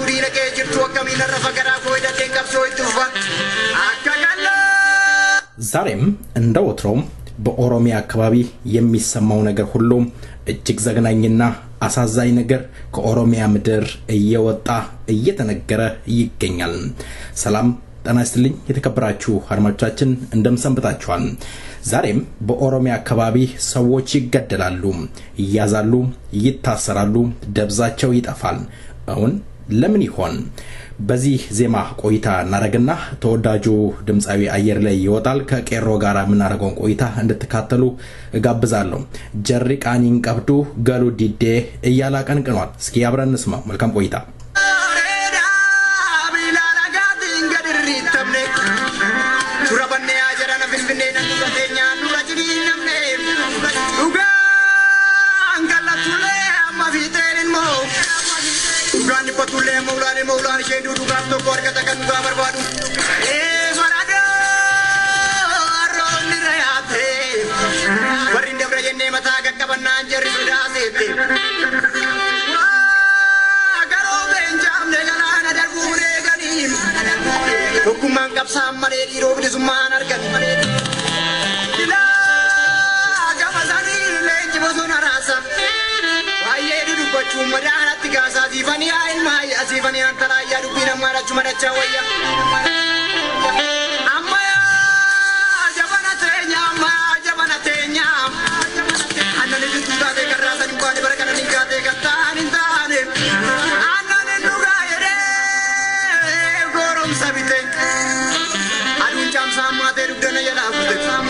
duriina kee jirtu akkamiin arrafa garaa koo hidhateen qabsoo itti ufa akka galla ዛሬም እንደ ወትሮም በኦሮሚያ አካባቢ የሚሰማው ነገር ሁሉ እጅግ ዘግናኝና አሳዛኝ ነገር ከኦሮሚያ ምድር እየወጣ እየተነገረ ይገኛል። ሰላም ጤና ይስጥልኝ የተከበራችሁ አድማጮቻችን እንደምሰንብታችኋል። ዛሬም በኦሮሚያ አካባቢ ሰዎች ይገደላሉ፣ ይያዛሉ፣ ይታሰራሉ፣ ደብዛቸው ይጠፋል። አሁን ለምን ይሆን? በዚህ ዜማ ቆይታ እናረጋግና ተወዳጁ ድምጻዊ አየር ላይ ይወጣል። ከቄሮ ጋራ ምናረጋውን ቆይታ እንድትካተሉ ጋብዛለሁ። ጀሪቃኒን ቀብዱ ገሉ ዲዴ እያላቀን ቀኗል። እስኪ አብረን እንስማ። መልካም ቆይታ። Gani patule maulani shedu dugar to korka takan duga barbadu swarada aroni rayate warinde brajenne mata gakkabanna jerri sudasete garo benjam ne galana dargure ganim hukuman kapsam mare diro bidisuman argan ila gamazani lenji bosona rasa Cuma dah tiga sahaja fani air mai, asih fani antara ya rupina mara cuma dah cawaya. Amma ya, jabana tenya. Anda ni tu tak dekar rasa jumpa ni berkan ni kate kata nintane. Anda ni nuga yere, gorom sabite. Adun jam sama teruk dana ya lakukan.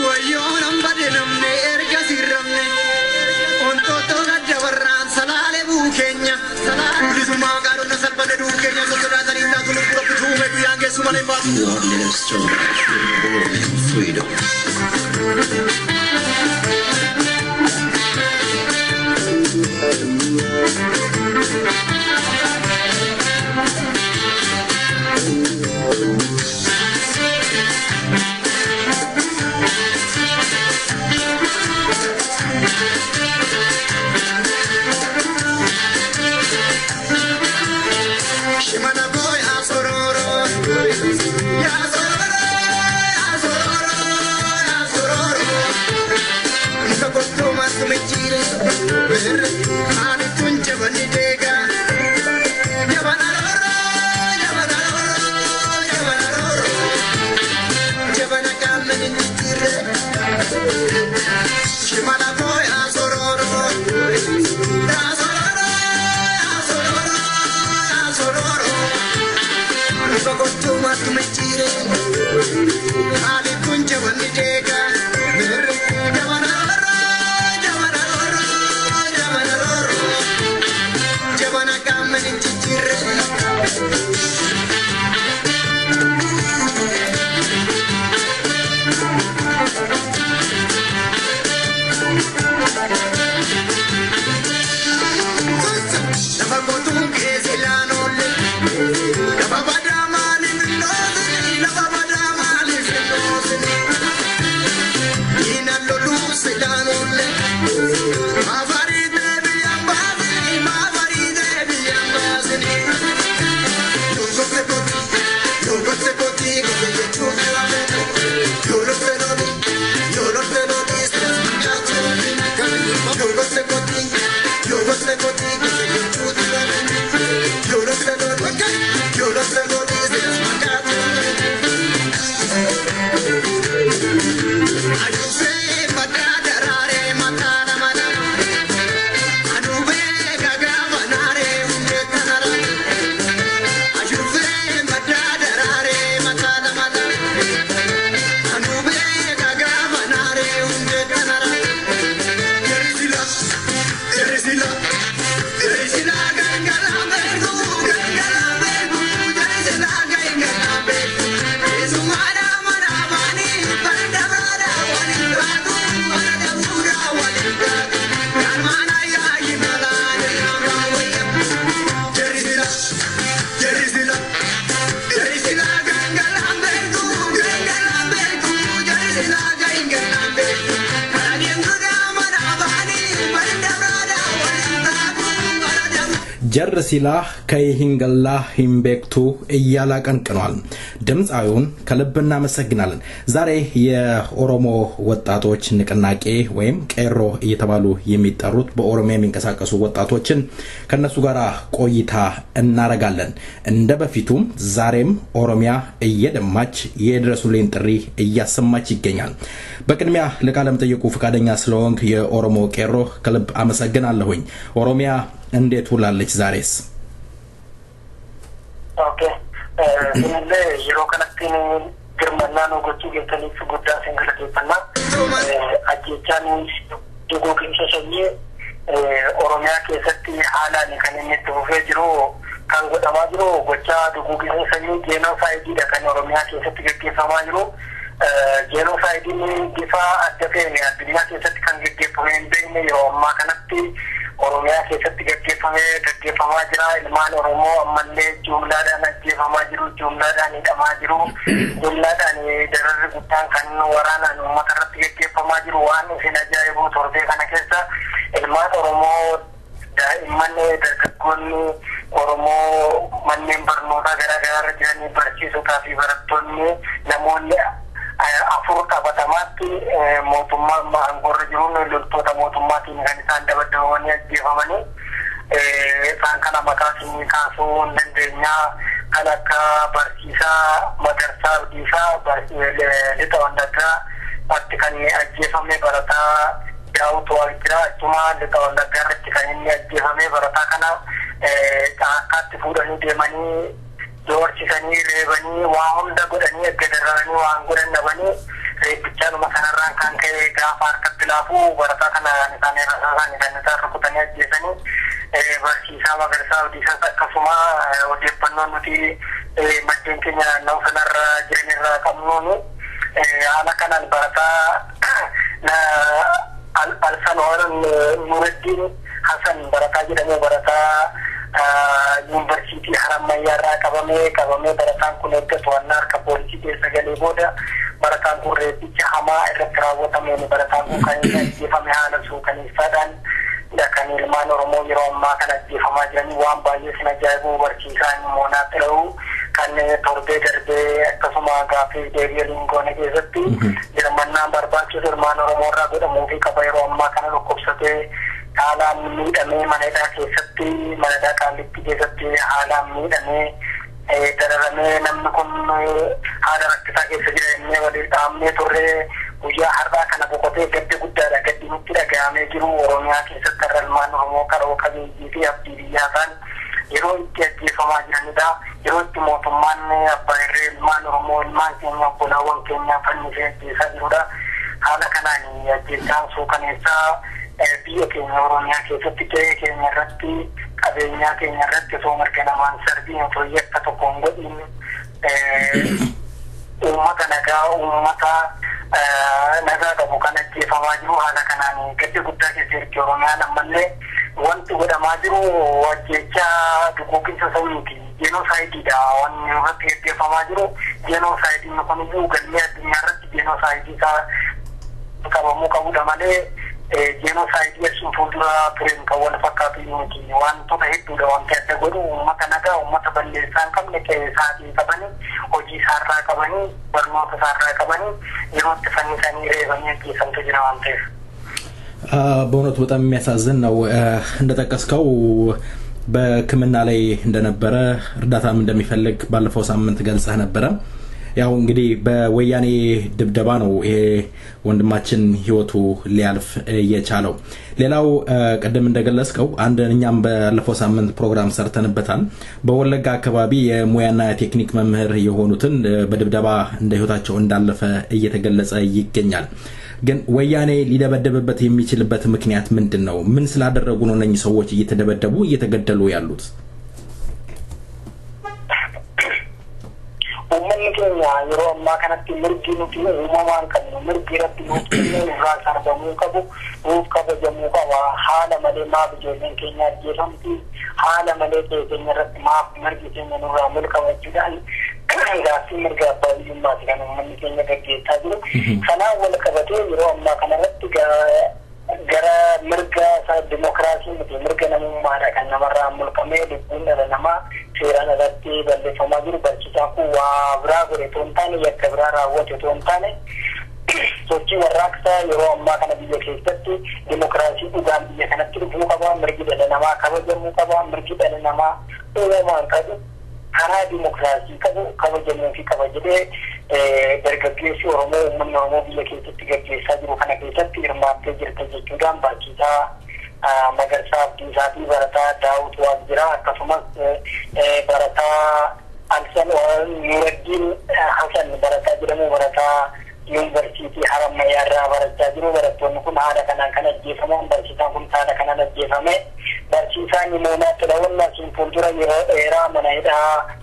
Wayo nampak dia namne erga siramne. Untuk tu gajaran. Kenya di semua garu nasal pada du Kenya saudara tadi tak tolong pura putu me yang ke semua lembab freedom Lava ጀርሲላ ከይሂንገላ ሂምቤክቱ እያላቀንቅኗል ድምጻዩን ከልብና መሰግናለን ዛሬ የኦሮሞ ወጣቶች ንቅናቄ ወይም ቄሮ እየተባሉ የሚጠሩት በኦሮሚያ የሚንቀሳቀሱ ወጣቶችን ከነሱ ጋር ቆይታ እናረጋለን እንደበፊቱም ዛሬም ኦሮሚያ እየደማች የድረሱልኝ ጥሪ እያሰማች ይገኛል በቅድሚያ ለቃለም ጠይቁ ፍቃደኛ ስለሆንክ የኦሮሞ ቄሮ ከልብ አመሰግናለሁኝ ኦሮሚያ እንዴት ውላለች ዛሬስ ኦኬ እንደ ይሮከነቲን ግርማና ነው ጎቹ ጌተሊፍ ጉዳ ሲንገለተና አጂቻኒ ዱጎግን ሰሰኝ ኦሮሚያ ከሰቲ አላኒ ከነኝት ወፈጅሮ ካንጎ ተማጅሮ ጎቻ ዱጎግን ሰሰኝ ጄኖሳይድ ደከን ኦሮሚያ ከሰቲ ገገፈማጅሮ ጄኖሳይድ ዲፋ አደፈኝ አድኛ ከሰቲ ካንገገፈመ እንደኝ የኦሮማ ከነቲ ኦሮሚያ ከሰቲ ገገፈማ ጅራ ኢልማን ኦሮሞ አመለ ጁምላዳን ገገፈማ ጅሩ ጁምላዳን ይቀማጅሩ ጁምላዳን ደረር ጉታን ከን ወራና ነው መከረት ገገፈማ ጅሩ ዋን ሲነጃይቡ ቶርቤ ከነከሳ ኢልማን ኦሮሞ ዳኢማን ደርገጎን ኦሮሞ ማንኔም በርኖታ ገራገራ ጅራኒ በርቺሱ ካፊ በረቶኒ ለሞኒ afur qabatamatti mootummaa angorra jiruun loltoota mootummaatiin kan isaan dabadamanii ajjeefamanii isaan kana makaatiin kaasuu dandeenya kan akka barsiisaa magarsaa abdiisaa lixa wallaggaa atti kan ajjeefame barataa daawutu waljira achuma lixa wallaggaa irratti kan inni ajjeefame barataa kana caakkaatti fuudhanii deemanii doorchisanii reebanii waa hunda godhanii eeggadarranii waan godhan dhabanii reebichaan masanarraan kan ka'e gaafa harkatti laafuu barataa kana isaanii rasaasaan kan isaan rukutanii ajjeesanii barsiisaa magarsaa abdiisaas akkasuma odeeffannoon nuti maddeen keenya naannoo sanarra jiranirraa qabnuuni haala kanaan barataa alsanoon nuraddiin hasan barataa jedhamu barataa ዩኒቨርሲቲ ሐረማያራ ቀበሜ በረታን ኩነገ ተዋናር ከፖሊሲ ደሰገሌ ቦዳ በረታን ኩሬ ብቻ ሐማ እረክራወተም በረታን ከኔ የፈማሃለሱ ከኒሳዳን ለከኔ ልማን ኦሮሞ ይሮማ ከነጂ ፈማጀኒ ዋን ባየስ ነጃይቡ ወርኪሳን ሞናጥለው ከኔ ቶርቤ ደርቤ ከሱማ ጋፊ ዴቪሊን ጎነገዘቲ ለማና በርባቹ ልማን ኦሮሞ ራ ጎደ ሙፊ ከበይሮማ ከነ ለኮብሰቴ halam miidhame manada keessatti manada qaalitti keessatti halam miidhame dararame namni kun haala rakkisaa keessa jira inni waliin dhaamnee turre guyyaa har'aa kana boqotee gaddi guddaadha gaddi nutti dhaga'amee jiru oromiyaa keessatti irralmaan oromoo qaroo qabeeyyii fi abdii biyyaataan yeroo itti ajjeefamaa jiranidha yeroo itti mootummaan abbaa irree ilmaan oromoo ilmaan keenya obbolaawwan keenya fannisee ajjeesaa jirudha haala kanaan ajjeesaan suukaneessaa biyya keenya oromiyaa keessatti ta'ee keenya irratti qabeenyaa keenya irratti osoo marga namaan sarbiin otoo yakka tokkoon godhin uummata nagaa uummata nagaa qabu kan ajjeefamaa jiru haala kanaan gaddi guddaa keessa ergi oromiyaan ammallee wanti godhamaa jiru ajjechaa duguuginsa sawiiti jeenosaayidiidha wanni irratti gaggeeffamaa jiru jeenosaayidiin kun iyyuu galmee addunyaa irratti jeenosaayiidii isaa qabamuu qabudha malee genocide sun fuuldura turen kan wal fakkaatu yuuti wantoota hedduudha wanti adda godhu uummata nagaa uummata balleessaa hin qabne keessaatii qabanii hojii isaarraa qabanii barnoota isaarraa qabanii yeroo itti fannisanii reebanii ajjeesantu jira waan ta'eef በእውነቱ በጣም የሚያሳዝን ነው እንደጠቀስከው በሕክምና ላይ እንደነበረ እርዳታም እንደሚፈልግ ባለፈው ሳምንት ገልጸህ ነበረ ያው እንግዲህ በወያኔ ድብደባ ነው ይሄ ወንድማችን ህይወቱ ሊያልፍ የቻለው ሌላው ቀደም እንደገለጽከው አንደኛም ባለፈው ሳምንት ፕሮግራም ሰርተንበታል በወለጋ አካባቢ የሙያና ቴክኒክ መምህር የሆኑትን በድብደባ እንደ ህይወታቸው እንዳለፈ እየተገለጸ ይገኛል ግን ወያኔ ሊደበደብበት የሚችልበት ምክንያት ምንድነው ምን ስላደረጉ ነው እነኚህ ሰዎች እየተደበደቡ እየተገደሉ ያሉት ummanni keenya yeroo ammaa kanatti mirgi nuti uumamaan qabnu mirgi irratti nuti irraa sarbamuu qabu nuuf kabajamuu qaba haala malee maaf ijoolleen keenya ajjeefamti haala malee keenya irratti maaf mirgi keenya nurraa milkaa'achuudhaan gaaffii mirga abbaa biyyummaati kan ummanni keenya gaggeessaa jiru kanaan wal qabatee yeroo ammaa kanarratti gara mirga demokraasii miti mirga namummaadha kan namarraa mulqamee lubbuun dhala namaa seeraan alatti balleeffamaa jiru barsiisaan kun waa biraa godhe otoo hin taane yakka biraa raawwate otoo hin taane sochii warraaqsaa yeroo ammaa kana biyya keessatti demokraasii dhugaan biyya kanatti dhufuu qaba mirgi dhala namaa kabajamuu qaba mirgi dhala namaa uumamaan qabu karaa demokraasii qabu kabajamuu fi qaba jedhee dargaggeessi Oromoo uummanni Oromoo biyya keessatti gaggeessaa jiru kana keessatti hirmaattee jirti jechuudhaan barsiisaa Magarsaa Abdiisaatii barataa Daawud Waaqjiraa akkasumas barataa Alsan Nuraddiin Hasan barataa jedhamu barataa yuunivarsiitii Harammayyaa irraa barachaa jiru. Barattoonni kun haala kanaan kan ajjeefaman barsiisaan kun haala kanaan ajjeefame barsiisaan Yimoonaa Xilawun asiin fuuldura yeroo dheeraa mana hidhaa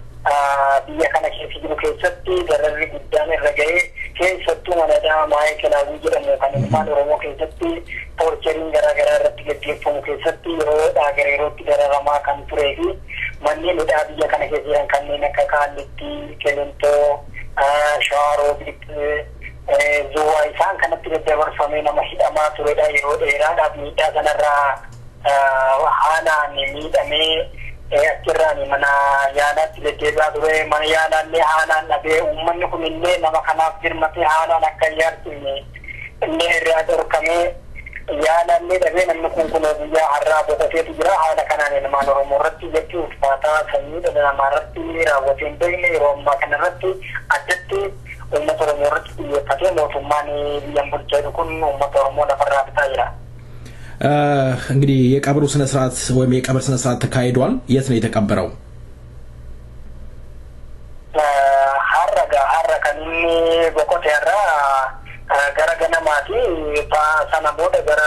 biyya kana keessa jiru keessatti dararri guddaan irra ga'ee keessattuu mana hidhaa Maayikelaawii jedhamu kan ilmaan Oromoo keessatti toorcheriin garaagaraa irratti gaggeeffamu keessatti yeroo gara yerootti dararamaa kan turee fi manneen hidhaa biyya kana keessa jiran kanneen akka Kaallittii, Kelentoo, Shawaroobiit, Zuwaa isaan kanatti daddabarfamee nama hidhamaa turedha. Yeroo dheeraadhaaf miidhaa sanarraa haalaan miidhamee achirraan mana yaalaatti deddeebi'aa ture. Mana yaalaallee haalaan dhabee uummanni kun illee nama kanaaf birmatee haalaan akka ijaarsinne illee irraa dhorkamee yaalaallee dhabee namni kun kunoo guyyaa har'aa boqoteetu jira. Haala kanaan ilmaan Oromoo irratti jechuun ulfaataa sanyii dhala namaa irratti raawwatee hin beekne yeroo ammaa kana irratti addatti uummata Oromoo irratti xiyyeeffatee mootummaan biyyan bulchaa jiru kun uummata Oromoo lafarraa bitaa jira. እንግዲህ የቀብሩ ስነ ስርዓት ወይም የቀብር ስነ ስርዓት ተካሂዷል። የት ነው የተቀበረው? ሀረከኒ ቦቆቴ ያራ ገረ ገነማቲ ሰነቦደ ገረ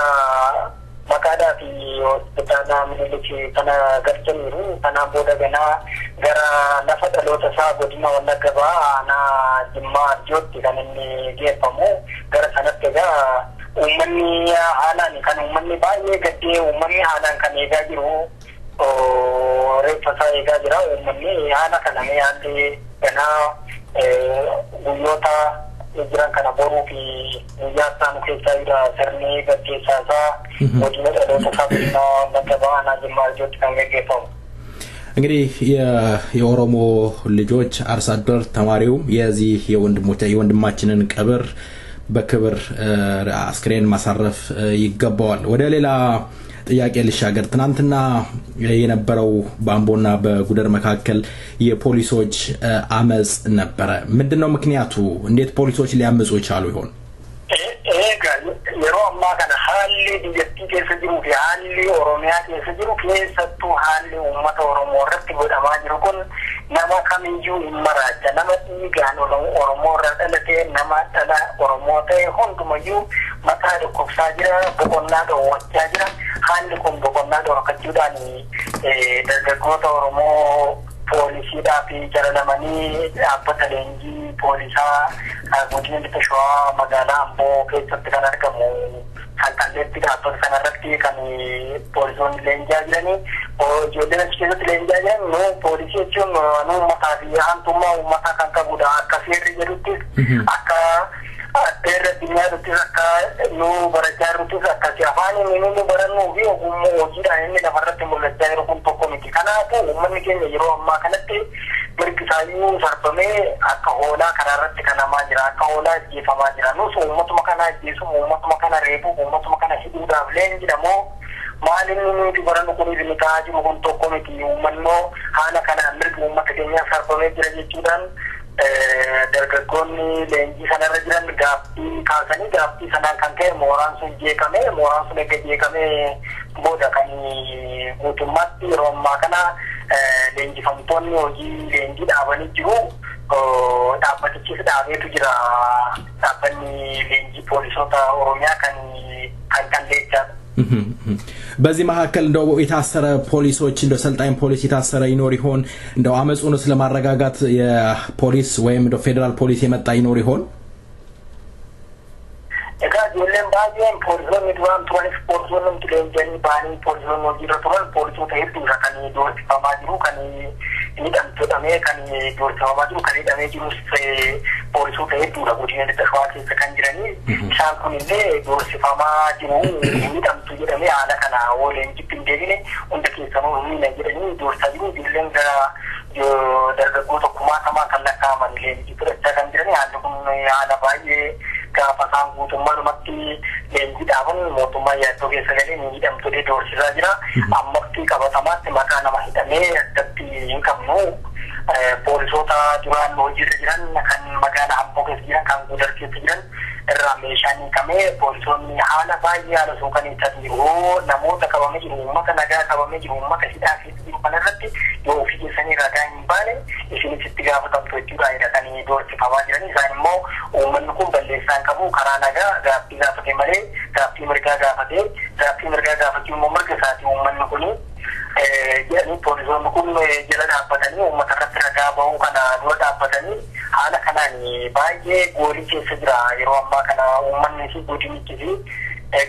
መቃዳቲ ሆስፒታላ ምንልች ተነ ገርቸኒሩ ተና ቦደ ገና ገረ ነፈጠሎተሳ ጎዲና ወለገባ አና ጅማ ጆቲ ከነኒ ጌፈሙ ገረ ሰነተጋ uummanni haalaan kan uummanni baay'ee gaddee uummanni haalaan kan eegaa jiru reeffa isaa eegaa jira. Uummanni haala kana haalli ganaa guyyoota jiran kana boruu fi guyyaa isaanu keessaa jira sirni gaggeessaa isaa godina dhaloota isaa godina Wallagga aanaa Jimmaa Arjootti kan gaggeeffamu. እንግዲህ የኦሮሞ ልጆች አርሶ አደር ተማሪው የዚህ የወንድማችንን ቀብር በክብር አስክሬን ማሳረፍ ይገባዋል። ወደ ሌላ ጥያቄ ልሻገር። ትናንትና የነበረው በአምቦና በጉደር መካከል የፖሊሶች አመጽ ነበረ። ምንድነው ምክንያቱ? እንዴት ፖሊሶች ሊያመጹ ይቻሉ ይሆን? የሮ አማካና ሀሊ ዲጀቲ ከሰጅሩ ሀሊ ኦሮሚያ ከሰጅሩ ከሰጡ ሀሊ ኡመተ ኦሮሞ ረጥ ጎዳማ ጅሩኩን nama kamiyyuu maracha nama dhiigaan Oromoo irraa dhalate nama dhala Oromoo ta'e hundumayyuu mataa dhukkubsaa jira boqonnaa dhoowwachaa jira. Haalli kun boqonnaa dhorkachuudhaan dargaggoota Oromoo poolisiidhaa fi jalalamanii dhaabbata leenjii poolisaa godina Lixa Shawaa magaalaa Amboo keessatti kan argamu halkalleetti dhaabbata sanarratti kan poolisoonni leenjaa jiranii ijoolleen achi keessatti leenjaa jiran nu poolisii jechuun nu uummataa fi haantummaa uummataa kan qabudha. Akka seerri jedhuttis akka seerri addunyaattis akka nu barachaa jiruttis akkasi afaan inni nu barannuu fi ogummaa hojiidhaan inni lafarratti mul'achaa jiru kun tokko miti. Kanaafuu uummanni keenya yeroo ammaa kanatti mirgi isaayyuu sarbamee akka hoolaa karaarratti kanamaa jira. Akka hoolaa ajjeefamaa jira. Nus uummatuma kana ajjeesu uummatuma kana reebu uummatuma kana hidhuudhaaf leenjidhamoo maalinni nuti barannu kun inni ta'aa jiru kun tokko miti. Uummannoo haala kanaan mirgi uummata keenyaa sarbamee jira jechuudhaan dargaggoonni leenjii sanarra jiran gaaffii kaasanii gaaffii sanaan kan ka'e mooraan sun jeeqame. Mooraan sun erga jeeqamee booda kan guutummaatti yeroo ammaa kana leenjifamtoonni hojii leenjii dhaabanii jiru. Dhaabbatichis dhaabeetu jira. Dhaabbanni leenjii poolisoota Oromiyaa kan qalleechaa በዚህ መካከል እንደው የታሰረ ፖሊሶች እንደው ሰልጣኝ ፖሊስ የታሰረ ይኖር ይሆን? እንደው አመጹንስ ለማረጋጋት የፖሊስ ወይም እንደው ፌደራል ፖሊስ የመጣ ይኖር ይሆን? ጆለን ባየን ፖሊሶን ምድዋን ትራንስፖርቱንም ትለንጀኒ ባኒ ፖሊሶን ወጂረቱን ፖሊሱ ተሄዱ ከኒ ዶርት ፈማጅሩ ከኒ ኢዳም ተዳሜ ከኒ ዶርት ፈማጅሩ ከኒ ዳሜ ጅሩስ poolisoota hedduudha godina lixa shawaa keessa kan jiranii isaan kunillee doorsifamaa jiru miidhamtu jedhamee haala kana waliin hin deebine hunda keessanuu miina jedhanii doorsaa jiru ijoolleen gara dargaggoota kumaatamaa kan lakkaa'aman leenjii fudhachaa kan jiranii haalli kun haala baay'ee gaafa isaan guutummaadhumatti leenjii dhaaban mootummaa yaaddoo keessa galee miidhamtolee doorsisaa jira ammatti qabatamaatti maqaa nama hidhamee addatti hin qabnu poolisoota duraan hojiirra jiran kan magaalaa Amboo keessa jiran kan Gudar keessa jiran irraa meeshaan hiikamee poolisoonni haala baay'ee haala suukaneessaa jiru namoota qabamee jiru uummata nagaa qabamee jiru uummata hidhaa keessa jiru kanarratti yoo ofii keessanii ragaa hin baane isinis itti gaafatamtu jechuudha hidhatanii doorsifamaa jiran isaan immoo uummanni kun balleessaan qabu karaa nagaa gaaffii gaafate malee gaaffii mirgaa gaafachuu immoo mirga isaati uummanni kuni jedhanii poolisoonni kun jala dhaabbatanii uummata irratti ragaa bahuu kana dura dhaabbatanii haala kanaan baay'ee goolii keessa jira yeroo ammaa kana uummanni fi godinichi fi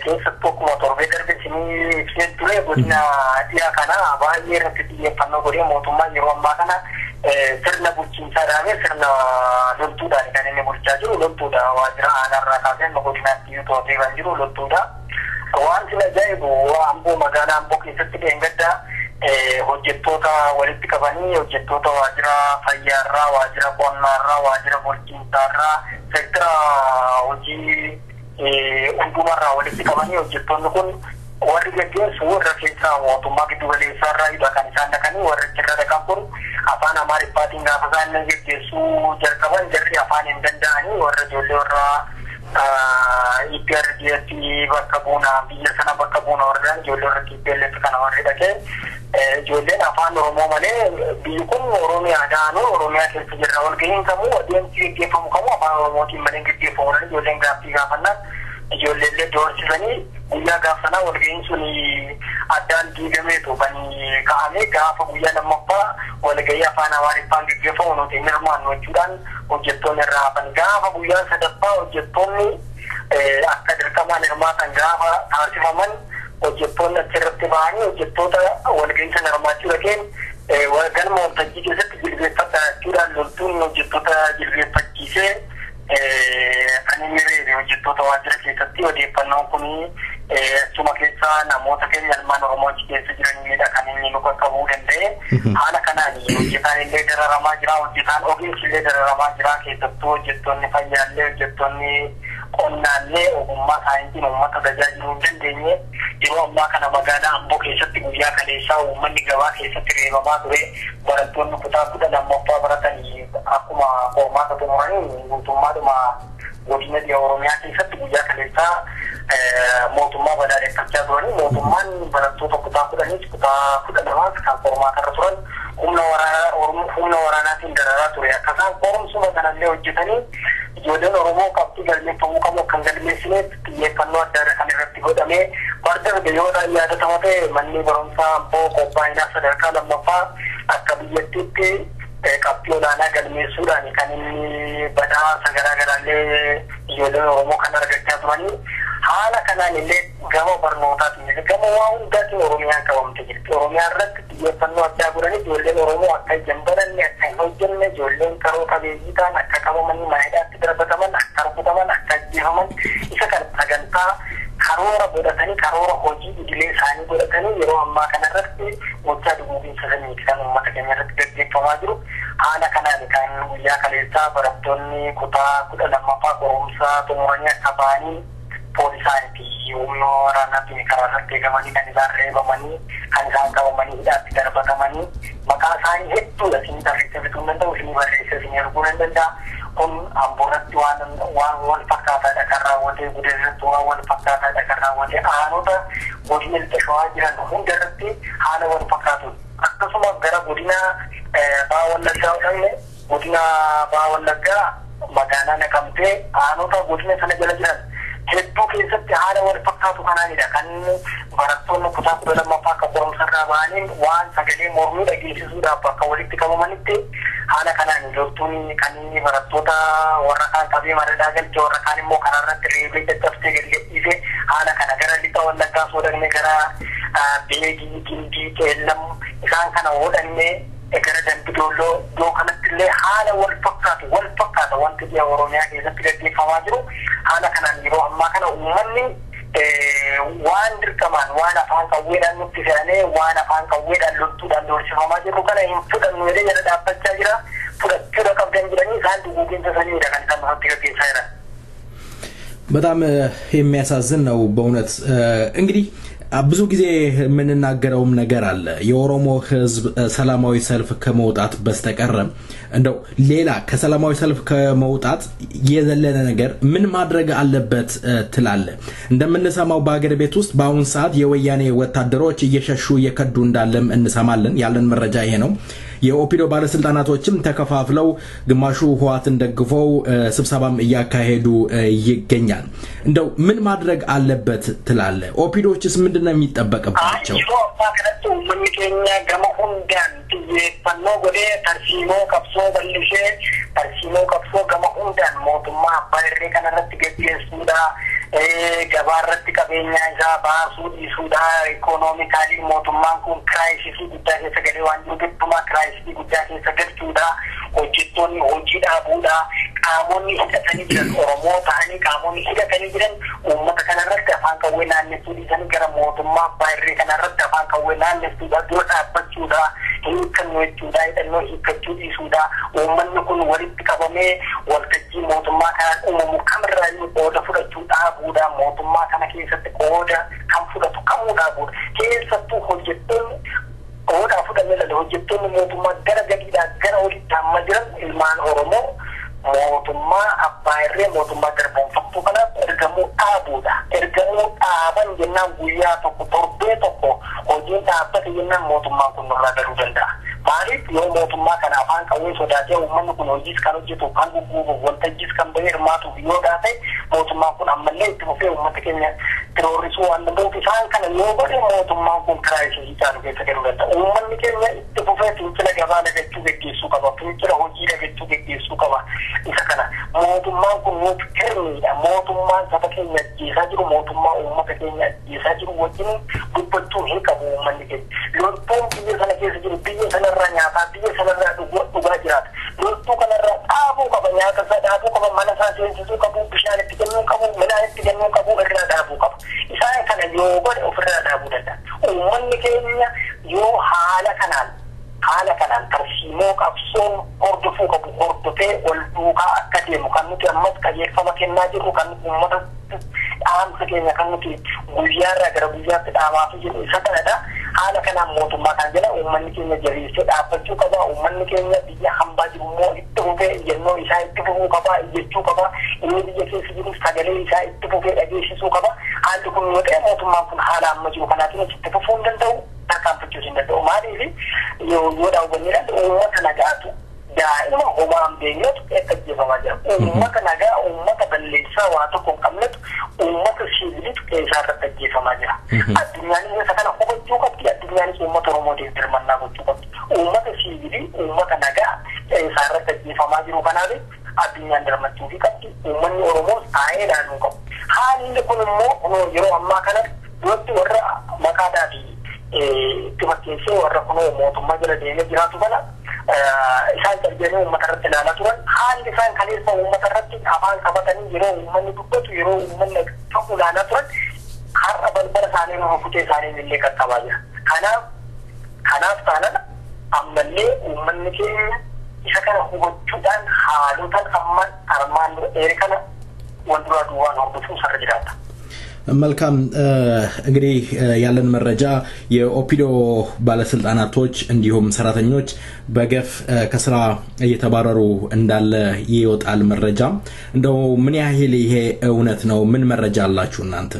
keessattuu akkuma torbee darbe isinii ibseen ture godina dhiyaa kana baay'ee irratti xiyyeeffannoo godhee mootummaan yeroo ammaa kana sirna bulchiinsaa dhaabee sirna loltuudhaan kan inni bulchaa jiru loltuudha waajjira aanaarraa kaasee godinaatti iyyuu to'atee kan jiru loltuudha. Wanti ajaa'ibu Amboo magaalaa Amboo keessatti dheengaddaa hojjettoota walitti qabanii hojjettoota waajjira fayyaarraa waajjira qonnaarraa waajjira bulchiinsaarraa sektira hojii hundumarraa walitti qabanii hojjettoonni kun warri gaggeessu warra keessaa mootummaa giddu galeessaarraa kan isaan dhaqanii warra achirra dhaqan kun afaan amaariffaatiin gaafa isaan gaggeessuu jalqaban jarri afaan hin danda'anii warra ijoollee warra IPRDF bakka buuna biyya sana bakka buuna warraan ijoollee warra TPLF kana warri dhaqee ijoolleen afaan Oromoo malee biyyi kun Oromiyaa daanuu Oromiyaa keessa jirra walgahiin kamuu adeemsi gaggeeffamu kamuu afaan Oromootiin malee gaggeeffamu ijoolleen gaaffii gaafannaan ijoolleellee doorsisanii guyyaa gaafsanaa walgahiin sun addaan diigameetu kan ka'ame gaafa guyyaa lammaffaa walgahii afaan Amaariffaan gaggeeffamu nuti hin hirmaannu jechuudhaan hojjettoonni irraa hafan gaafa guyyaa sadaffaa hojjettoonni akka dirqamaan hirmaatan gaafa taasifaman hojjettoonni achirratti ba'anii hojjettoota walgahii sana hirmaachuu dhaqeen galma waltajjii keessatti jilbeeffadha jechuudhaan loltuun hojjettoota jilbeeffachiisee kan inni reebe hojjettoota waajjira keessatti odeeffannoon kun achuma keessa namoota keenya ilmaan Oromoo keessa jiranidha kan inni nu qaqqabuu danda'e haala kanaan hojjetaan illee dararamaa jira hojjetaan ogeessi illee dararamaa jira keessattuu hojjettoonni fayyaallee hojjettoonni qonnaallee ogummaa isaaniitiin uummata tajaajiluu hin dandeenye yeroo ammaa kana magaalaa Amboo keessatti guyyaa kaleessaa uummanni gabaa keessatti reebamaa ture barattoonni kutaa 12ffaa baratanii akkuma qormaata xumuranii guutummaadhuma godina dhiyaa Oromiyaa keessatti guyyaa kaleessaa mootummaa balaaleffachaa turanii mootummaan barattoota kutaa 10 kutaa 12 kan qormaatarra turan humna waraanaatiin dararaa ture akka isaan qorumsuma kanallee hojjetanii ijoolleen Oromoo qabxii galmeeffamuu qabu kan galmeessineef xiyyeeffannoo adda addaa kan irratti godhamee bardarbe yoo yaadatama ta'e manni barumsaa Amboo qophaa'inaa sadarkaa lammaffaa akka biyyattiitti qabxii olaanaa galmeessuudhaan kan inni badhaasa garaagaraallee ijoolleen Oromoo kan argachaa turanii haala kanaan illee gama barnootaatiin gama waa hundaatiin Oromiyaan qabamte jirti. Oromiyaa irratti xiyyeeffannoo addaa godhanii ijoolleen Oromoo akka hin baranne akka hin hojjenne ijoolleen karoo qabeeyyii ta'an akka qabamanii mana hidhaatti darbataman akka rukutaman akka ajjeefaman isa kan sagantaa karoora godhatanii karoora hojii idilee isaanii godhatanii yeroo ammaa kanarratti gochaa duguuginsa saniiti kan uummata keenya irratti gaggeeffamaa jiru. Haala kanaan kan guyyaa kaleessaa barattoonni kutaa 12ffaa qorumsaa xumuranii akka ba'anii poolisaanitti humna waraanaatiin karaa irratti eegamanii kan isaan reebamanii kan isaan qabamanii hidhaatti darbatamanii maqaa isaanii hedduudha isin tarreessee bituu hin danda'u isin barreessee isin arguu hin danda'a. Kun Amboorratti waan wal fakkaataadha kan raawwatee Gudeerratti waan wal fakkaataadha kan raawwatee aanota godina lixa shawaa jiran hundarratti haala wal fakkaatu akkasuma gara godina Baha Wallaggaa dhaqne godina Baha Wallaggaa magaalaa Naqamtee aanota godina sana jala jiran hedduu keessatti haala wal fakkaatu kanaanidha kan barattoonni kutaa 12ffaa akka qorumsarraa ba'aniin waan sagalee mormii dhageessisuudhaaf akka walitti qabamanitti haala kanaan loltuun kan inni barattoota warra kaan qabee madadaa galche warra kaan immoo karaa irratti reebee caccabsee gadi gadhiise haala kana gara lixa Wallaggaa soodaqne gara Beegii Gindii Qeellam isaan kana hodhannee gara Dambidolloo iddoo kanatti illee haala wal fakkaatu jechaadha wanti biyya Oromiyaa keessatti gaggeeffamaa jiru haala kanaan yeroo ammaa kana uummanni waan dirqamaan waan afaan qawweedhaan nutti fe'anii waan afaan qawweedhaan loltuudhaan doorsifamaa jiru kana hin fudhannu jedhee jala dhaabbachaa jira fudhachuudha qabdan jedhanii isaan duguuginsa saniidha kan isaan nutti gaggeessaa jiran. በጣም የሚያሳዝን ነው በእውነት እንግዲህ ብዙ ጊዜ የምንናገረውም ነገር አለ የኦሮሞ ህዝብ ሰላማዊ ሰልፍ ከመውጣት በስተቀር እንደው ሌላ ከሰላማዊ ሰልፍ ከመውጣት የዘለለ ነገር ምን ማድረግ አለበት ትላለ እንደምንሰማው በአገር ቤት ውስጥ በአሁን ሰዓት የወያኔ ወታደሮች እየሸሹ እየከዱ እንዳለም እንሰማለን ያለን መረጃ ይሄ ነው የኦፒዶ ባለስልጣናቶችም ተከፋፍለው ግማሹ ህዋትን ደግፈው ስብሰባም እያካሄዱ ይገኛል እንደው ምን ማድረግ አለበት ትላለ ኦፒዶችስ ምንድነው የሚጠበቅባቸው ማከረቱ ምን ከኛ ገመሁንዳን የፈኖ ጎዴ ተርሲሞ ከብሶ በልሼ ተርሲሞ ከብሶ ገመሁንዳን ሞቱማ ባይሬ ከነረት ገጀሱዳ ገባረት ከበኛ ዛ ባሱ ዲሱዳ ኢኮኖሚካሊ ሞቱማን ኩን ክራይሲስ ጉዳይ ተገደ ዋንጁ ግጥማ ክራይሲስ ጉዳይ ተገድቱዳ ሆጅቶኒ ሆጂዳ ቡዳ ቃሞኒ ሂደተኒ ጅረን ኦሮሞ ታኒ ቃሞኒ ሂደተኒ ጅረን ኡመተ ከነረት አፋን ከወና ነሱ ዲሰን ገረ ሞቱማ ባይሬ ከነረት አፋን ከወና ነሱ ዳዶታ በቹዳ hiikanwechuudha idannoo hiikachuu dhiisuudha uummanni kun walitti qabamee waltajjii mootummaa kanaan uumamu kamirraayyuu qooda fudhachuu dhaabuudha mootummaa kana keessatti qooda kan fudhatu kamuu dhaabuudha keessattuu hojjettoonni qooda fudhannee lalle hojjettoonni mootummaa gara gadiidhaa gara olitti hamma jiran ilmaan Oromoo mootummaa abbaa irree mootummaa garboonfattuu kanaaf ergamuu dhaabuudha ergamuu dhaaban jennaan guyyaa tokko torbee tokko hojiin dhaabbate jennaan mootummaan kun nurraa galuu danda'a maaliif yoo mootummaa kana afaan qawwee sodaatee uummanni kun hojiis kan hojjetu kan gugguufu waltajjiis kan bahee hirmaatuuf yoo dhaate mootummaan kun ammallee itti fufee uummata keenya tiroorisuu waan danda'uuf isaan kana yoo godhe mootummaan kun karaa ishee caalu keessa galuu danda'a uummanni keenya itti fufee fincila gabaa lagachuu geggeessuu qaba fincila hojii lagachuu geggeessuu qaba isa kana mootummaan kun nuti kirniidha mootummaan saba keenya ajjeesaa jiru mootummaa uummata keenya ajjeesaa jiru wajjin dubbachuu hin qabu uummanni keenya loltuun biyya sana keessa jiru biyya sanarraa nyaataa biyya sanarraa dhugaa jiraata loltuu kanarraa dhaabuu qaba nyaata isaa dhaabuu qaba mana isaa seensisuu qabu bishaan itti kennuu qabu midhaan itti kennuu qabu irraa dhaabuu qaba isaan kana yoo godhe ofirraa dhaabuu danda'a uummanni keenya yoo haala kanaan tarsiimoo qabsoon hordofuu qabu hordofee wal duukaa akka deemu kan nuti ammas qajeelfama kennaa jirru kan uummata dhaamsa keenya kan nuti guyyaarraa gara guyyaatti dhaamaaf jiru isa kanadha haala kanaan mootummaa kan jedha uummanni keenya jabeessee dhaabbachuu qaba uummanni keenya biyya hambaa jiru immoo itti fufee iyyannoo isaa itti fufuu qaba iyyachuu qaba inni biyya keessa jirus sagalee isaa itti fufee dhageessisuu qaba haalli kun yoo ta'e mootummaan kun haala amma jiru kanaatiin itti fufuu hin danda'u tarkaanfachuu hin danda'u maaliif yoo daawwanneedhaan uummata nagaatu daa'ima homaan beenyatu akka jeefamaa jira uummata nagaa uummata balleessaa waa tokko hin qabnetu uummata siviilitu keessaa irratti ajjeefamaa jira addunyaanis isa kana hubachuu qabdi addunyaanis uummata Oromootiif dirmannaa gochuu qabdi uummata siviilii uummata nagaa keessaa irratti ajjeefamaa jiru kanaaf addunyaan dirmachuu qabdi uummanni Oromoos taa'ee ilaaluu qabu haalli kun immoo yeroo ammaa kana duratti warra maqaadaa fi itti fakkeessee warra kunoo mootummaa jala deemee jiraatu kana isaan darbeeni uummata irratti ilaalaa turan haalli isaan kaleessa uummata irratti afaan qabatanii yeroo uummanni dubbatu yeroo uummanni ta'u ilaalaa turan har'a balbala isaanii rukutee isaanii illee qaqqabaa jira kanaaf taanaan ammallee uummanni keenya isa kana hubachuudhaan haalotaan amma armaan dheere kana wal duraa duwwaan hordofuu sarara jiraata. መልካም እንግዲህ ያለን መረጃ የኦፒዶ ባለስልጣናቶች እንዲሁም ሰራተኞች በገፍ ከስራ እየተባረሩ እንዳለ ይወጣል መረጃ እንደው ምን ያህል ይሄ እውነት ነው ምን መረጃ አላችሁ እናንተ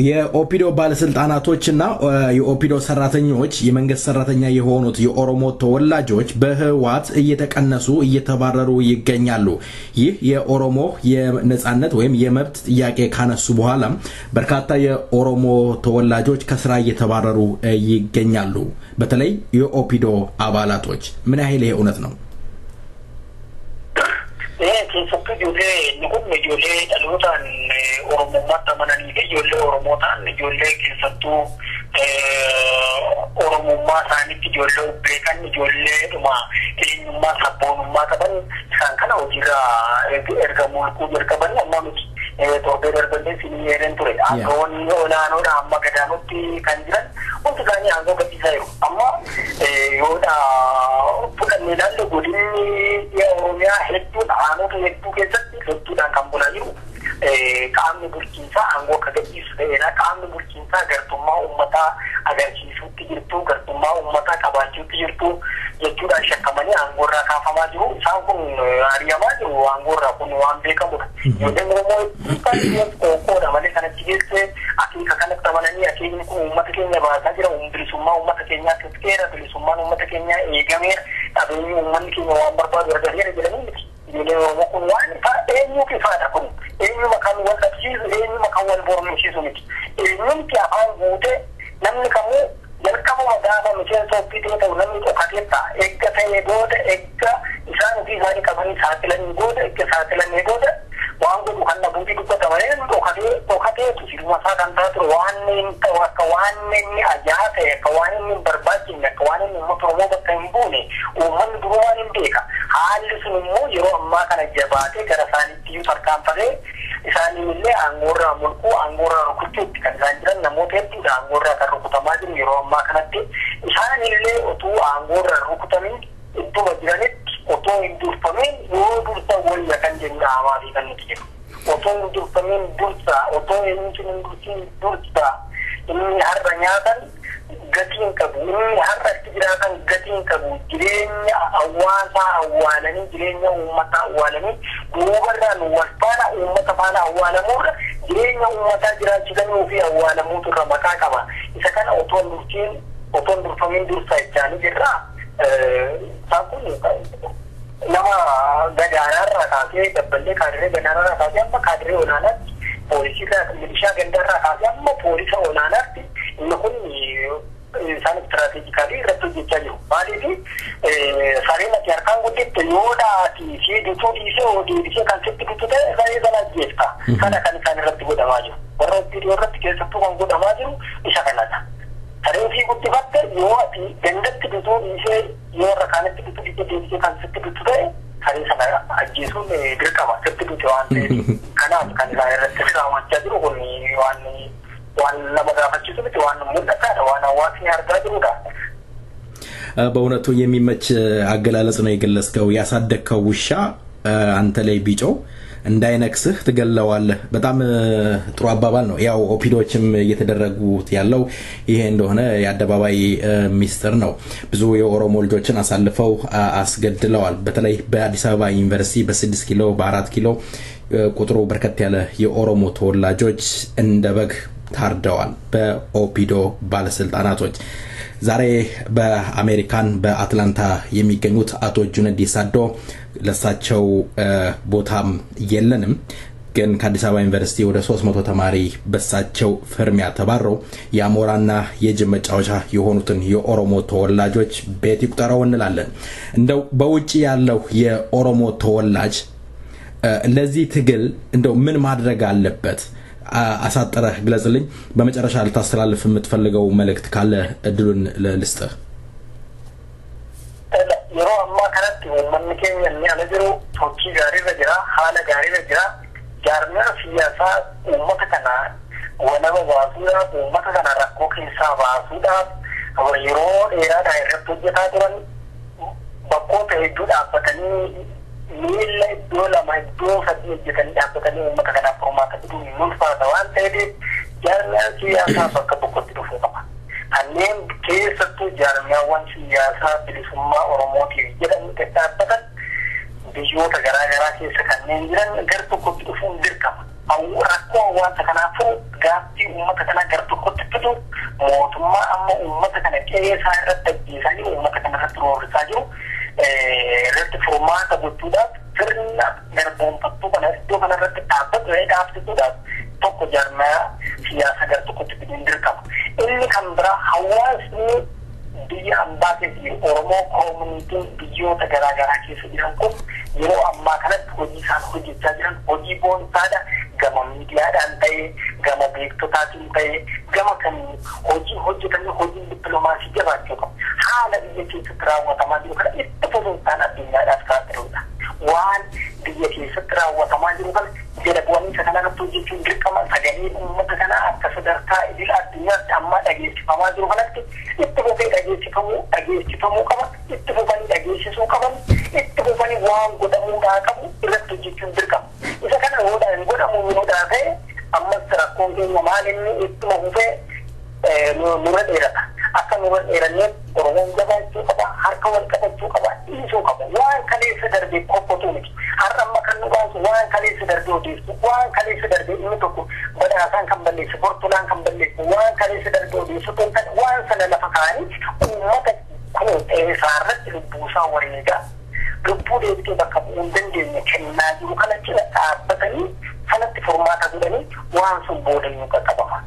የኦፒዶ ባለስልጣናቶችና የኦፒዶ ሰራተኞች የመንግስት ሰራተኛ የሆኑት የኦሮሞ ተወላጆች በህዋት እየተቀነሱ እየተባረሩ ይገኛሉ ይህ የኦሮሞ የነጻነት ወይም የመብት ጥያቄ ካነሱ በኋላ በርካታ የኦሮሞ ተወላጆች ከስራ እየተባረሩ ይገኛሉ በተለይ የኦፒዶ አባላቶች ምን ያህል ይሄ እውነት ነው keessattuu ijoollee dhalootaan oromummaatti amananii fi ijoollee oromootaan ijoollee keessattuu oromummaa isaaniitti ijoollee beekan ijoollee dhuma eenyummaa sabboonummaa qaban isaan kana hojiirra ergamuu jalqaban amma miti torbee darballee siniyeereen ture aangoonni olaanoodha amma gadaanutti kan jiran hundi isaanii aangoo gadhiisaa jiru amma yoodha fudhannee ilaalle godinni oromiyaa hedduudha aanota hedduu keessatti hedduudhaan kan bulaa jiru qaamni bulchiinsaa aangoo akka gadhiisu ta'eedha qaamni bulchiinsaa gartummaa uummataa agarsiisuutti jirtu gartummaa uummataa qabaachuutti jirtu jechuudhaan shakkamanii aangoorraa kaafamaa jiru isaan kun ari'amaa jiru aangoorraa kun waan beekamudha ijoolleen oromoo qoqqoodha malee kanatti geesse akeeka kanatti amananii akeekni kun uummata keenya baasaa jira bilisummaa uummata keenyaa tifkeera bilisummaan uummata keenyaa eegameera qabeenyi uummanni keenya waan barbaadu argateera jedhanii miti ijoolleen oromoo kun waan eenyuu ifaadha kun eenyuma kan wal dhabsiisu eenyuma kan wal mormisiisu miti eenyumti afaan guute namni kamuu jalqabuma gaafa miseensa ofiitii ta'u namni dhokatee ta'a eegga ta'ee booda eegga isaan ofii isaanii qabanii saaxilanii booda eegga saaxilanii booda waan godhu kan nabuutii dubbatamanii dhokateetu firuma isaa kan taatu waan inni ta'u akka waan inni ajaa ta'e akka waan inni hin barbaachifne akka waan inni uummata oromoo bakka hin buune uummanni durumaan hin beeka haalli sun immoo yeroo ammaa kana jabaatee gara isaaniitti iyyuu tarkaanfatee isaaniillee aangoorraa mulquu aangoorraa rukuchuutti kan isaan jiran namoota hedduudha aangoorraa kan rukutamaa jiru yeroo ammaa kanatti isaanillee utuu aangoorraa rukutamin idduma jiranitti otoo hin durfamin yoo dursa wayya kan jenna hamaa fi kan nuti jiru otoo hin durfamin dursa otoo eenyutu hin dursin dursa inni har'a nyaatan gatiin qabu inni har'a itti jiraatan gatiin qabu jireenya hawaasaa awwaalanii jireenya uummataa awwaalanii duubarraan wal faana uummata faana awwaalamuurra jireenya uummataa jiraachisanii ofii awwaalamuutu irra maqaa qaba isa kana otoo hin durfamin dursa jechaanii jirraa isaan kun nama gadaanaarraa kaasee dabballee kaadiree gadaanaarraa kaasee amma kaadiree olaanaatti poolisiirraa milishaa gandaarraa kaasee amma poolisa olaanaatti inni kun isaan istiraatiijikaalii irratti hojjechaa jiru maaliif sareen ati harkaan guddifte yoodha ati ishee dutuu dhiisee deebisee kan sitti dutu ta'e saree sana ajjeefta kana kan isaan irratti godhamaa jiru warra ofiidiyoo irratti keessattuu kan godhamaa jiru isa kanadha saree ofii guddifatte yoo ati gandatti dutuu dhiisee yoo warra kaanitti dutuu dhiisee deebisee kan sitti dutu ta'e saree sana ajjeesuun dirqama sitti dute waan ta'eef kanaaf kan isaan irratti raawwachaa jiru kun waan nama gaafachiisu miti waan mul'ataadha waan hawaasni argaa jirudha በእውነቱ የሚመች አገላለጽ ነው የገለጽከው ያሳደከው ውሻ አንተ ላይ ቢጮው እንዳይነክስህ ትገለዋለህ በጣም ጥሩ አባባል ነው ያው ኦፒዶችም እየተደረጉት ያለው ይሄ እንደሆነ ያደባባይ ሚስጥር ነው ብዙ የኦሮሞ ልጆችን አሳልፈው አስገድለዋል በተለይ በአዲስ አበባ ዩኒቨርሲቲ በ6 ኪሎ በ4 ኪሎ ቁጥሩ በርከት ያለ የኦሮሞ ተወላጆች እንደ በግ ታርደዋል በኦፒዶ ባለስልጣናቶች ዛሬ በአሜሪካን በአትላንታ የሚገኙት አቶ ጁነዲ ሳዶ ለሳቸው ቦታም የለንም ግን ከአዲስ አበባ ዩኒቨርሲቲ ወደ 300 ተማሪ በሳቸው ፍርሚያ ተባረው ያሞራና የጅብ መጫወቻ የሆኑትን የኦሮሞ ተወላጆች ቤት ይቁጠራው እንላለን እንደው በውጪ ያለው የኦሮሞ ተወላጅ ለዚህ ትግል እንደው ምን ማድረግ አለበት አሳጥረህ ግለጽልኝ በመጨረሻ ልታስተላልፍ የምትፈልገው መልእክት ካለ እድሉን ልስጥህ የሮ አማ ከረት ወመንከኝ የሚያነግሩ ቶኪ ጋሪ በጅራ ሐለ ጋሪ በጅራ ጃርና ሲያሳ ኡመተከና ወነበ ባሱራ ኡመተከና ረኮ ኪሳ ባሱዳ ወየሮ ኤራ ዳይረክት ጀታቱን በቆተ ሄዱ ዳበተኒ ሚለ ዶላ ማይዶ ፈት ጀተኒ ዳበተኒ ኡመተከና ፎርማት ዱ ኑልፋታ ዋን ተዲ ጃርና ሲያሳ በከበቆት ዱፈታ anneen keessattuu jaarmiyaawwan siyaasaa bilisummaa oromootiif jedhan qixxaabbatan biyyoota garaagaraa keessa kanneen jiran gara tokkotti dhufuun dirqama rakkoo hawaasa kanaafuu gaaffii uummata kanaa gara tokkotti fidu mootummaa amma uummata kana qe'eesaa irratti ajjeesanii uummata kana irratti roorrisaa jiru irratti furmaata gochuudhaaf sirna garboonfattuu kana iddoo kana irratti dhaabsisuudhaaf tokko jaarmiyaa siyaasaa gara tokkotti fiduun dirqama inni kan bira hawaasni biyya ambaa keessa oromoo koomunitiin biyyoota garaagaraa keessa jiran kun yeroo ammaa kanatti hojii isaan hojjechaa jiran hojii boonsaadha gama miidiyaadhaan ta'ee gama beektotaatiin ta'ee gama kan hojii hojjetanii hojiin dippiloomaasii jabaachuu qabu. Haala biyya keessatti raawwatamaa jiru kana itti fufuudhaan addunyaadhaaf saaxiluudha. Waan biyya keessatti raawwatamaa jiru kana jala bu'anii isa kanarratti hojjechuun dirqama sagaleen uummata kanaa akka sadarkaa idil addunyaatti amma dhageessifamaa jiru kanatti itti fufee dhageessifamuu qaba. Itti fufanii dhageessisuu qaban. Itti fufanii waan godhamuudhaa qabu irratti hojjechuun dirqama. Isa kana godhamuu ta'e ammas rakkoon keenya maal inni ittuma fufee nurra dheerata. Akka nurra dheeranneef Oromoon jabaachuu qaba, harka wal qabachuu qaba, dhiisuu qaba. Waan kaleessa darbee qoqqotuu miti. Har'a amma kan nu baasu waan kaleessa darbee odeessu, waan kaleessa darbee inni tokko badhaasaan kan balleessu, bortolaan kan balleessu, waan kaleessa darbee odeessu waan sana lafa kaa'anii uummata kun isaarratti lubbuusaa wareegaa. Lubbuu deebitee bakka bu'uu hin dandeenye kennaa jiru kana cina dhaabbatanii sanatti furmaata godhanii waan sun boodanii qaqqabama.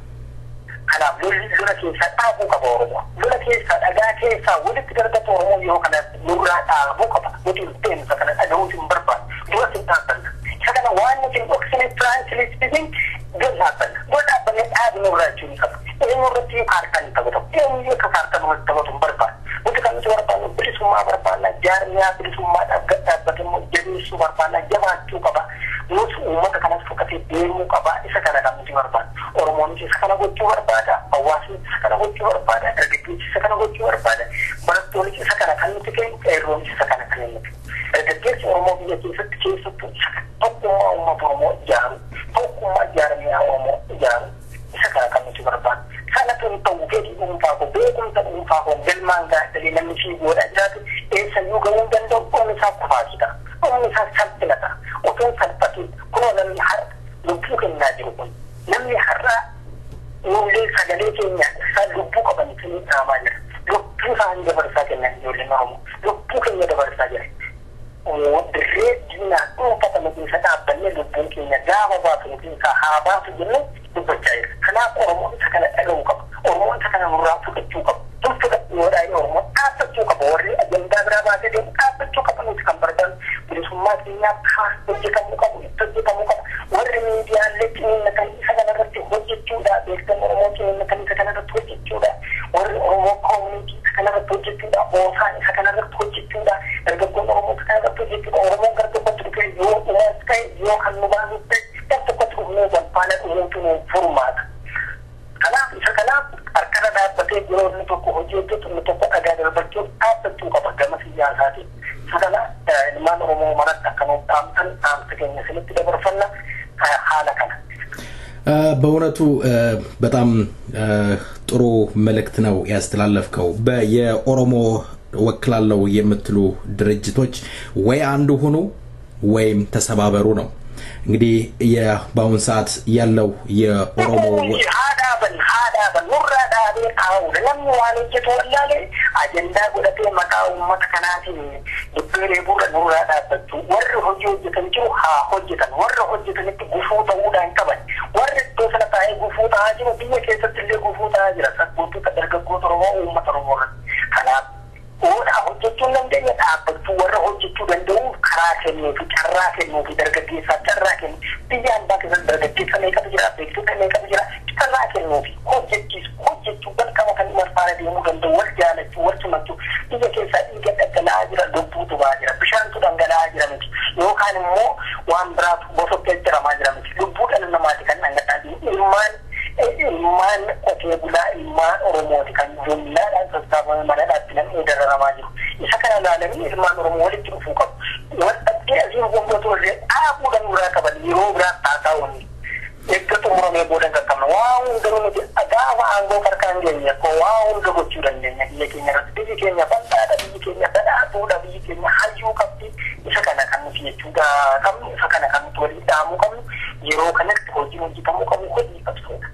Kanaaf lola keessaa dhaabuu qaba Oromoo. Lola keessaa dhagaa keessaa walitti darbatu Oromoo yoo kana nurraa dhaabuu qaba. Nuti deemsa kana dhagahuus hin barbaadu. Dura sin dhaabbanna. Isa kana waan nuti hin dhoksine tiraansilee spiisin dura dhaabbanna. Dura dhaabbannee dhaabi nurraa jechuu ni qaba. Eenyu irratti kaartaa ni taphatamu. Eenyu akka kaartaa nurratti taphatu hin barbaadu. Nuti kan nuti barbaadnu bilisummaa barbaadna. Jaarmiyaa bilisummaadhaaf gadhaabbate immoo jabeessuu barbaadna. Jabaachuu qaba. Nuti uummata kanas fokkatee deemuu qaba. Isa kana kan nuti barbaadnu. Oromoon isa kana gochuu barbaada. Hawaasni isa kana gochuu barbaada. Dargaggeessi isa kana gochuu barbaada. Barattoonni isa kana kan nuti kennu. Qeerroon isa kana kan nuti. Dargaggeessi Oromoo biyya keessatti keessattuu isa kana tokkummaa uummata Oromoo ijaaru. Tokkummaa jaarmiyaa Oromoo ijaaru. Isa kana kan nuti barbaadu. Kanatu hin ta'u fedhii dhuunfaa koo beekumsa dhuunfaa koo galmaan gaa'elee namni sii godhaa jiraatu eessayyuu gahuu hin danda'u qoomni isaa kufaatidha. Qoomni isaa salphata. Otoo salphatu kunoo namni har'a lubbuu kennaa jiru kun namni har'a nullee sagalee keenya isaa lubbuu qaban isinii dhaamaa jira. Lubbuu isaanii dabarsaa kennan ijoolleen Oromoo. Lubbuu keenya dabarsaa jira. Dirree diinaa dhuunfatame keessa dhaabbannee lubbuun keenya gaafa baatu keessaa haa baatu jennee dubbachaa jira. Kanaaf Oromoon isa kana dhaga'uu qaba. Oromoon isa kana nurraa fudhachuu qaba. Tun fudhachuu yoo dhaa'ee Oromoon dhaabbachuu qaba. Warri ajandaa biraa baasee deemu dhaabbachuu qaba nuti kan barbaadu. Bilisummaa keenyaaf haa hojjetamuu qabu. Itti hojjetamuu qaba. Warri miidiyaalee ciniinnatan isa kanarratti hojjechuudha. Beektan Oromoo ciniinnatan isa kanarratti hojjechuudha. Warri Oromoo koomunitii isa kanarratti hojjechuudha. Oosaan isa kanarratti hojjechuudha. Dargaggoon Oromoo isa kanarratti hojjechuudha. Oromoon gara tokkotti dhufee yoo dhumaas ta'e yoo kan nu baasuuf ta'e gara tokkotti dhufnee walfaana dhumuutu nu furmaata. Kanaaf isa kanaaf harkana dhaabbatee yeroo inni tokko hojii hojjetu inni tokko dhagaa darbachuuf dhaabbachuu qaba gama siyaasaatiin. Isa kana ilmaan Oromoo maratti akkanuma dhaamsa keenya isinitti dabarfanna haala kana. በእውነቱ በጣም ጥሩ መልእክት ነው ያስተላለፍከው። የኦሮሞ ወክላለው የምትሉ ድርጅቶች ወይ አንዱ ሆኑ ወይም ተሰባበሩ ነው። እንግዲህ የባውን ሰዓት ያለው የኦሮሞ haadhaban nurraa dhaabee kaa'u namni waan hojjetu wallaalee ajandaa godhatee maqaa uummata kanaatiin dubbiilee bu'uura nurraa dhaabbachuu warri hojii hojjetan jiru haa hojjetan warra hojjetanitti gufuu ta'uudhaan qaban warri iddoo sana taa'ee gufuu ta'aa jiru biyya keessatti illee gufuu ta'aa jira sabbootota dargaggoota Oromoo uummata Oromoo irratti. Kanaaf oodhaa hojjechuu hin dandeenye dhaabbachuu warra hojjechuu danda'uuf karaa kennuufi carraa kennuufi dargaggeessaaf carraa kennu biyya ambaa keessatti dargaggeessa meeqatu jira beektota meeqatu jira carraa kennuufi hojjechuu balqaba kan marfaana deemuu danda'u wal jaalachuu wal simachuu biyya keessaa dhiiga dhangala'aa jira lubbuutu ba'aa jira bishaantu dhangala'aa jira miti yookaan immoo waan biraatu bosottee jiramaa jira miti lubbuu dhala namaati kan dhangala'aa jiru ilmaan qotee bulaa ilmaan Oromooti kan jumlaadhaan sassaabame mana dhaatti namni dararamaa jiru. Isa kana ilaalanii ilmaan Oromoo walitti dhufuu qabu. Wal dhabdee asiin gombatu illee dhaabuudhaan biraa qaban yeroo biraa taasa'uun eeggatu muramee booda qaqqabna. Waa hundaruu nuti gaafa aangoo harkaan keenya waa hunda gochuu dandeenya biyya keenya irratti. Biyyi keenya bal'aadha, biyyi keenya badhaatuudha, biyyi keenya hayyuu qabdi. Isa kana kan nuti jechuudha qabnu, isa kana kan nuti walii dhaamuu qabnu, yeroo kanatti hojii hojjetamuu qabu hojii qabsoodha.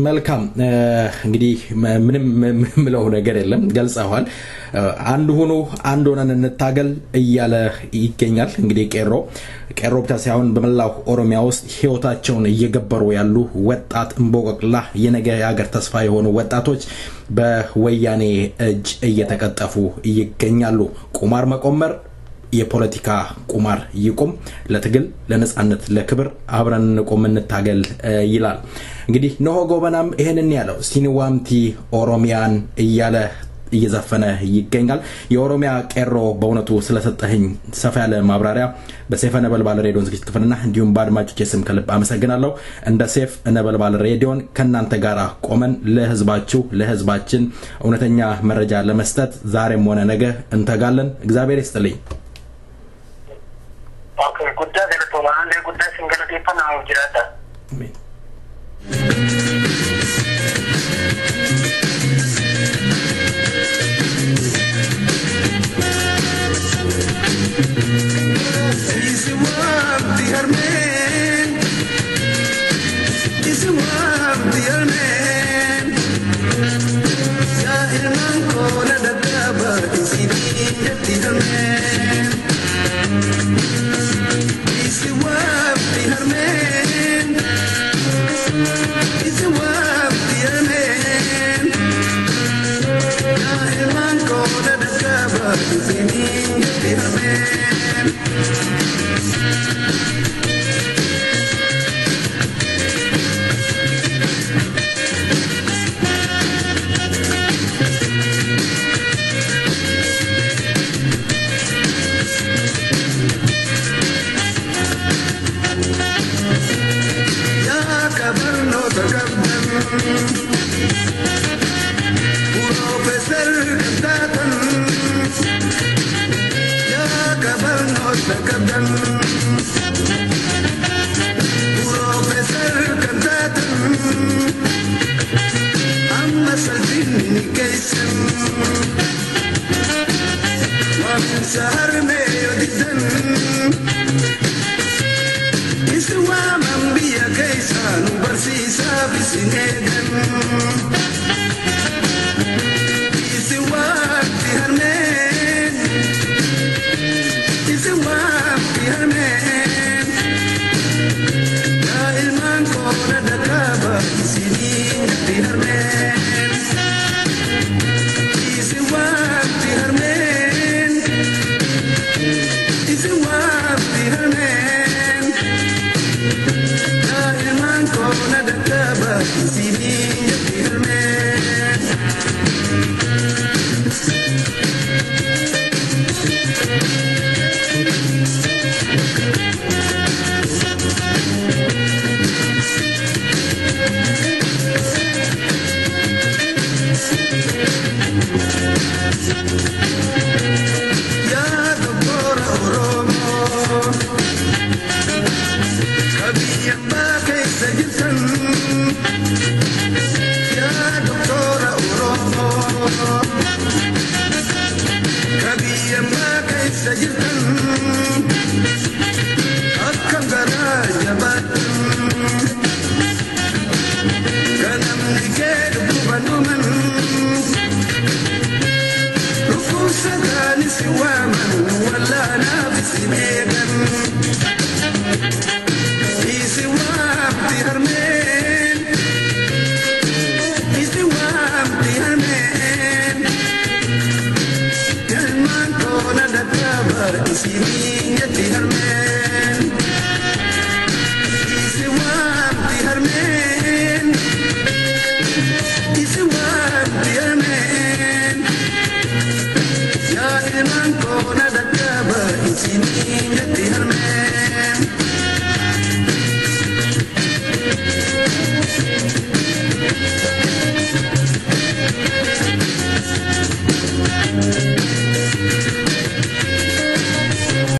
መልካም እንግዲህ ምንም ምለው ነገር የለም ገልጸዋል አንድ ሆኖ አንድ ሆነን እንታገል እያለ ይገኛል እንግዲህ ቄሮ ብቻ ሳይሆን በመላው ኦሮሚያ ውስጥ ህይወታቸውን እየገበሩ ያሉ ወጣት እንቦቅላ የነገ ያገር ተስፋ የሆኑ ወጣቶች በወያኔ እጅ እየተቀጠፉ ይገኛሉ ቁማር መቆመር የፖለቲካ ቁማር ይቆም ለትግል ለነጻነት ለክብር አብረን እንቆም እንታገል ይላል እንግዲህ ነው ጎበናም ይሄንን ያለው ሲኒዋምቲ ኦሮሚያን እያለ እየዘፈነ ይገኛል የኦሮሚያ ቄሮ በእውነቱ ስለሰጠኝ ሰፋ ያለ ማብራሪያ በሰይፈ ነበልባል ሬዲዮን ዝግጅት ክፍልና እንዲሁም ባድማጮች ስም ከልብ አመሰግናለሁ እንደ ሰይፈ ነበልባል ሬዲዮን ከናንተ ጋራ ቆመን ለህዝባችሁ ለህዝባችን እውነተኛ መረጃ ለመስጠት ዛሬም ሆነ ነገ እንተጋለን እግዚአብሔር ይስጥልኝ ኦኬ ጉዳይ ገለቶና አንዴ ጉዳይ ሲንገለቴ ፈናው ጅራታ አሜን